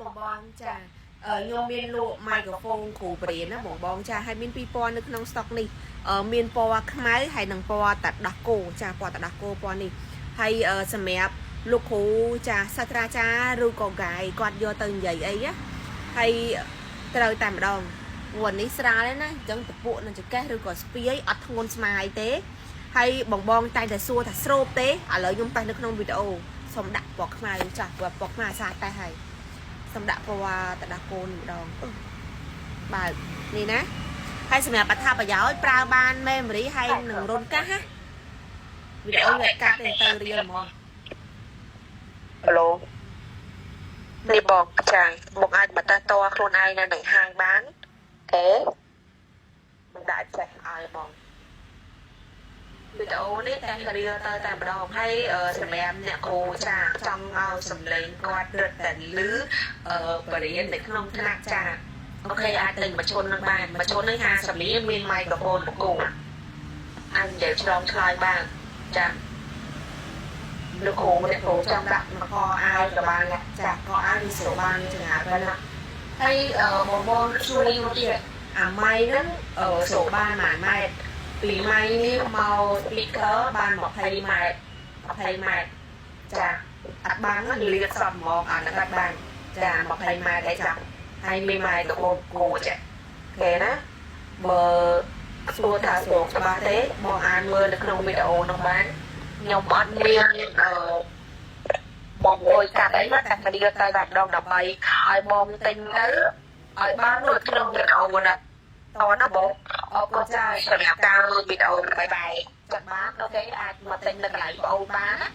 បងបងចាខ្ញុំមានលក់ microphone គ្រូបរិញ្ញាណាបងបងចាហើយមានពីរពណ៌នៅក្នុង stock នេះមានពណ៌ខ្មៅហើយនិងពណ៌តាដោះគោចាពណ៌តាដោះគោពណ៌នេះហើយសម្រាប់លោកគ្រូចាសាស្ត្រាចារ្យឬក៏កាយគាត់យកទៅនិយាយអីណាហើយត្រូវតែម្ដងព្រោះនេះស្រាលទេណាអញ្ចឹងតពួកនឹងចកេះឬក៏ស្ពាយអត់ធ្ងន់ស្មាយទេហើយបងបងតែតែសួរថាស្រូបទេឥឡូវខ្ញុំតែនៅក្នុងវីដេអូសូមដាក់ពណ៌ខ្មៅចាស់ពណ៌ខ្មៅអាសាតែហើយសូមដាក់ពណ៌តាដោះគោនេះម្ដងបើនេះណាហើយសម្រាប់អត្ថប្រយោជន៍ប្រើបាន memory ហើយនឹងរុនកាសណាវីដេអូវាកាត់ទៅរៀលហ្មងហៅឡូនេះបងចាមកអាចបន្តតខ្លួនឯងនៅនឹងហាងបានទេមិនដាក់ចេះឲ្យបងវីដេអូនេះតែរៀលទៅតែម្ដងហើយសម្រាប់អ្នកគ្រូចាចង់ឲ្យសម្លេងគាត់រឹតតែលឺបរិញ្ញានៅក្នុងថ្នាក់ចាអូខេអាចទិញមួយឈុននឹងបានមួយឈុននេះ50លានមានម៉ៃក្រូហ្វូនបង្គោលអាចនិយាយឆ្លងឆ្លើយបានចាលោកគ្រូអ្នកគ្រូចង់ដាក់មកកអាវក៏បានចាកអាវនេះស្រួលបានចង្អាតបានហើយបងបងជួយមកទៀតអាម៉ៃហ្នឹងស្រួលបាន1ម៉ែត្រពីម៉ៃនេះមក speaker បាន20ម៉ែត្រចាអត់បានលៀតសតហ្មងអាហ្នឹងអត់បានចា20ម៉ែត្រឯចាហើយមានម៉ែត្រកូនគូចាគេណាបើស្រួលថាស្រួលច្បាស់ទេបងអាចមើលនៅក្នុងវីដេអូនោះបានខ្ញុំអត់មានបងអើយកាត់អីមកតែគ្នាទៅតែម្ដងដើម្បីឲ្យបងទិញទៅឲ្យបាននៅក្នុងវីដេអូណាតណាបងអរគុណចាសម្រាប់ការមើលវីដេអូបាយបាយចាំបានអូខេអាចមកទិញនៅកន្លែងបងអូនបានណា